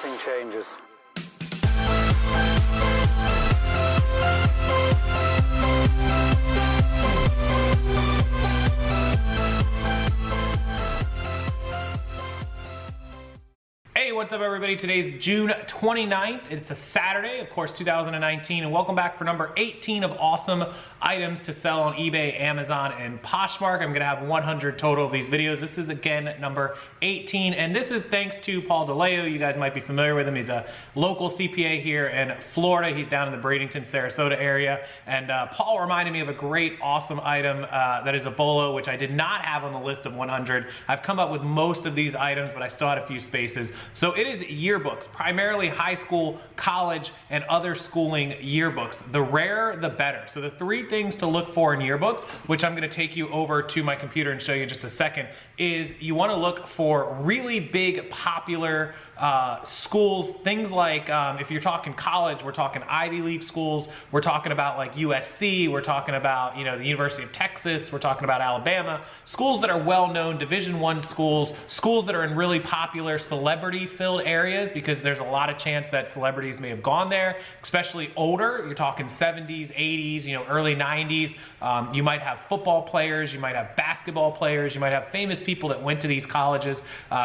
everything changes. Hey, what's up everybody? Today's June 29th. It's a Saturday, of course, 2019, and welcome back for number 18 of awesome items to sell on eBay, Amazon, and Poshmark. I'm gonna have 100 total of these videos. This is again number 18, and this is thanks to Paul DeLeo. You guys might be familiar with him. He's a local CPA here in Florida. He's down in the Bradenton, Sarasota area, and Paul reminded me of a great, awesome item that is a bolo, which I did not have on the list of 100. I've come up with most of these items, but I still had a few spaces. So it is yearbooks, primarily high school, college, and other schooling yearbooks. The rarer, the better. So the three things to look for in yearbooks, which I'm gonna take you over to my computer and show you in just a second, is you wanna look for really big, popular schools, things like, if you're talking college, we're talking Ivy League schools, we're talking about like USC, we're talking about, you know, the University of Texas, we're talking about Alabama, schools that are well-known, Division I schools, schools that are in really popular celebrity-filled areas, because there's a lot of chance that celebrities may have gone there, especially older. You're talking 70s, 80s, you know, early 90s. You might have football players, you might have basketball players, you might have famous people that went to these colleges.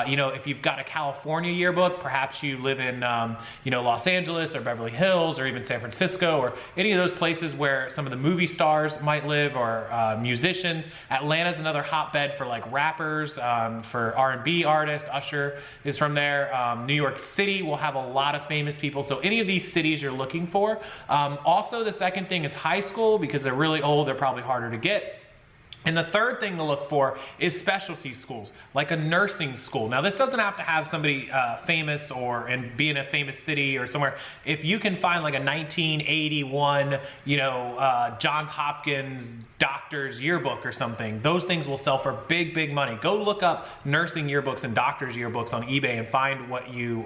You know, if you've got a California yearbook, perhaps you live in, you know, Los Angeles or Beverly Hills or even San Francisco or any of those places where some of the movie stars might live, or musicians. Atlanta's another hotbed for like rappers, for R&B artists. Usher is from there. New York City will have a lot of famous people. So any of these cities you're looking for. Also, the second thing is high school, because they're really old, they're probably harder to get. And the third thing to look for is specialty schools, like a nursing school. Now, this doesn't have to have somebody famous and be in a famous city or somewhere. If you can find like a 1981, you know, Johns Hopkins doctor's yearbook or something, those things will sell for big, big money. Go look up nursing yearbooks and doctor's yearbooks on eBay and find what you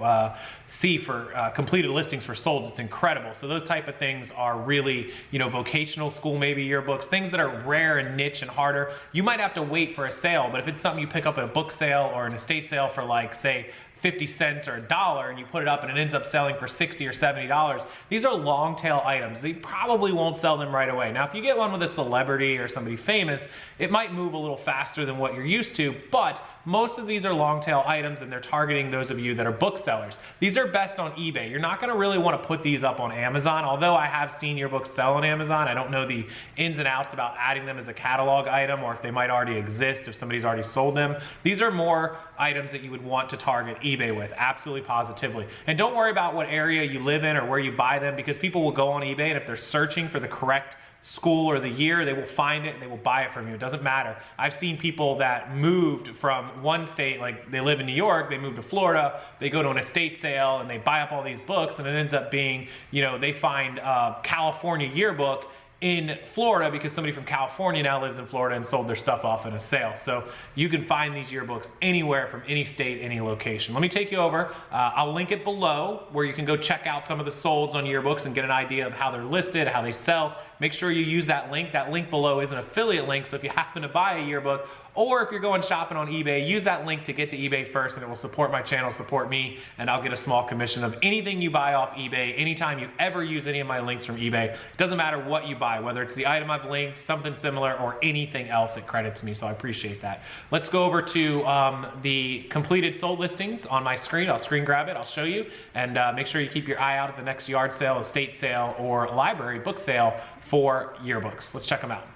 see for completed listings for sold. It's incredible. So those type of things are really, you know, vocational school maybe yearbooks, things that are rare and niche and harder. You might have to wait for a sale, but if it's something you pick up at a book sale or an estate sale for like, say, 50 cents or $1, and you put it up and it ends up selling for $60 or $70, these are long tail items. They probably won't sell them right away. Now, if you get one with a celebrity or somebody famous, it might move a little faster than what you're used to, but most of these are long tail items, and they're targeting those of you that are booksellers. These are best on eBay. You're not gonna really wanna put these up on Amazon, although I have seen yearbooks sell on Amazon. I don't know the ins and outs about adding them as a catalog item, or if they might already exist, if somebody's already sold them. These are more items that you would want to target eBay with, absolutely positively. And don't worry about what area you live in or where you buy them, because people will go on eBay, and if they're searching for the correct school or the year, they will find it and they will buy it from you. It doesn't matter. I've seen people that moved from one state, like they live in New York, they move to Florida, they go to an estate sale and they buy up all these books, and it ends up being, you know, they find a California yearbook in Florida because somebody from California now lives in Florida and sold their stuff off in a sale. So you can find these yearbooks anywhere from any state, any location. Let me take you over. I'll link it below where you can go check out some of the solds on yearbooks and get an idea of how they're listed, how they sell. Make sure you use that link. That link below is an affiliate link, so if you happen to buy a yearbook, or if you're going shopping on eBay, use that link to get to eBay first, and it will support my channel, support me, and I'll get a small commission of anything you buy off eBay. Anytime you ever use any of my links from eBay, doesn't matter what you buy, whether it's the item I've linked, something similar, or anything else, it credits me, so I appreciate that. Let's go over to the completed sold listings on my screen. I'll screen grab it, I'll show you, and make sure you keep your eye out at the next yard sale, estate sale, or library book sale for yearbooks. Let's check them out.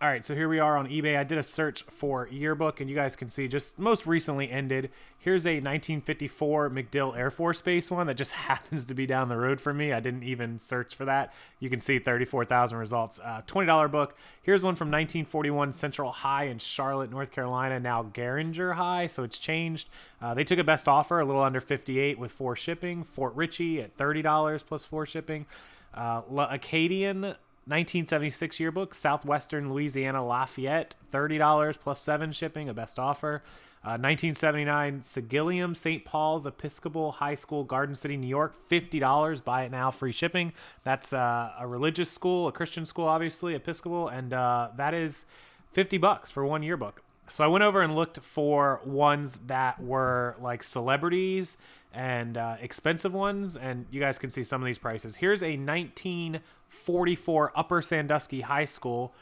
All right, so here we are on eBay. I did a search for yearbook, and you guys can see just most recently ended. Here's a 1954 MacDill Air Force Base one that just happens to be down the road from me. I didn't even search for that. You can see 34,000 results. $20 book. Here's one from 1941 Central High in Charlotte, North Carolina, now Garinger High, so it's changed. They took a best offer, a little under 58 with 4 shipping. Fort Ritchie at $30 plus 4 shipping. Acadian 1976 yearbook, Southwestern Louisiana Lafayette, $30 plus 7 shipping, a best offer. 1979 Sigillium St. Paul's Episcopal High School, Garden City, New York, $50. Buy it now, free shipping. That's a religious school, a Christian school, obviously, Episcopal, and that is $50 for one yearbook. So I went over and looked for ones that were like celebrities and expensive ones, and you guys can see some of these prices. Here's a 1944 Upper Sandusky High School,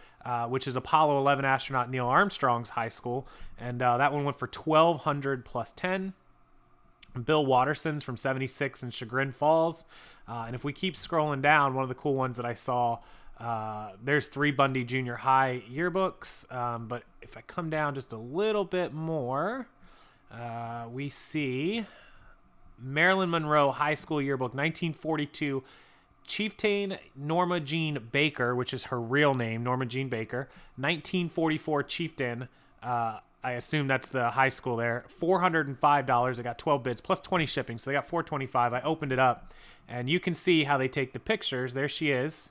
which is Apollo 11 astronaut Neil Armstrong's high school, and that one went for $1,200 plus 10. Bill Watterson's from 76 in Chagrin Falls. And if we keep scrolling down, one of the cool ones that I saw, there's 3 Bundy Junior High yearbooks. But if I come down just a little bit more, we see Marilyn Monroe High School yearbook, 1942. Chieftain Norma Jean Baker, which is her real name, Norma Jean Baker. 1944 Chieftain. I assume that's the high school there. $405. I got 12 bids plus 20 shipping, so they got $425. I opened it up, and you can see how they take the pictures. There she is,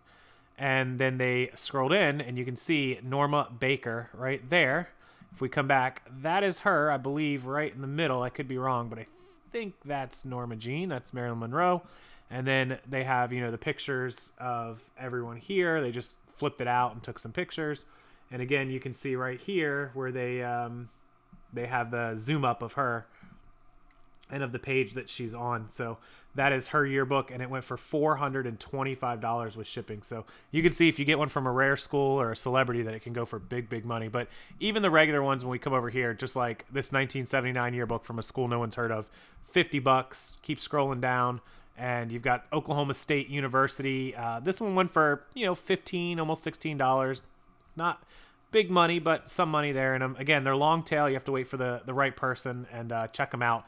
and then they scrolled in, and you can see Norma Baker right there. If we come back, that is her, I believe, right in the middle. I could be wrong, but I think that's Norma Jean. That's Marilyn Monroe. And then they have, you know, the pictures of everyone here. They just flipped it out and took some pictures. And again, you can see right here where they have the zoom up of her and of the page that she's on. So that is her yearbook, and it went for $425 with shipping. So you can see if you get one from a rare school or a celebrity that it can go for big, big money. But even the regular ones, when we come over here, just like this 1979 yearbook from a school no one's heard of, $50. Keep scrolling down. And you've got Oklahoma State University. This one went for, you know, $15, almost $16. Not big money, but some money there. And again, they're long tail. You have to wait for the right person, and check them out.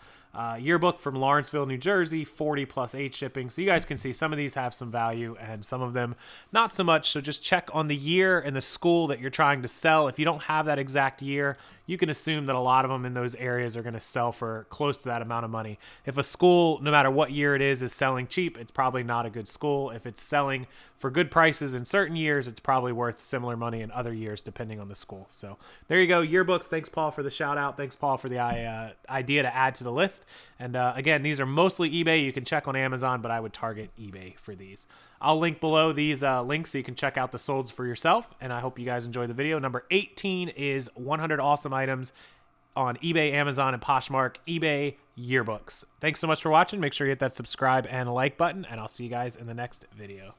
Yearbook from Lawrenceville, New Jersey, 40 plus 8 shipping. So you guys can see some of these have some value and some of them not so much. So just check on the year and the school that you're trying to sell. If you don't have that exact year, you can assume that a lot of them in those areas are going to sell for close to that amount of money. If a school, no matter what year it is selling cheap, it's probably not a good school. If it's selling for good prices in certain years, it's probably worth similar money in other years, depending on the school. So there you go. Yearbooks. Thanks, Paul, for the shout out. Thanks, Paul, for the idea to add to the list. And again, these are mostly eBay. You can check on Amazon, but I would target eBay for these. I'll link below these links so you can check out the solds for yourself. And I hope you guys enjoyed the video. Number 18 is 100 awesome items on eBay, Amazon, and Poshmark. eBay yearbooks. Thanks so much for watching. Make sure you hit that subscribe and like button, and I'll see you guys in the next video.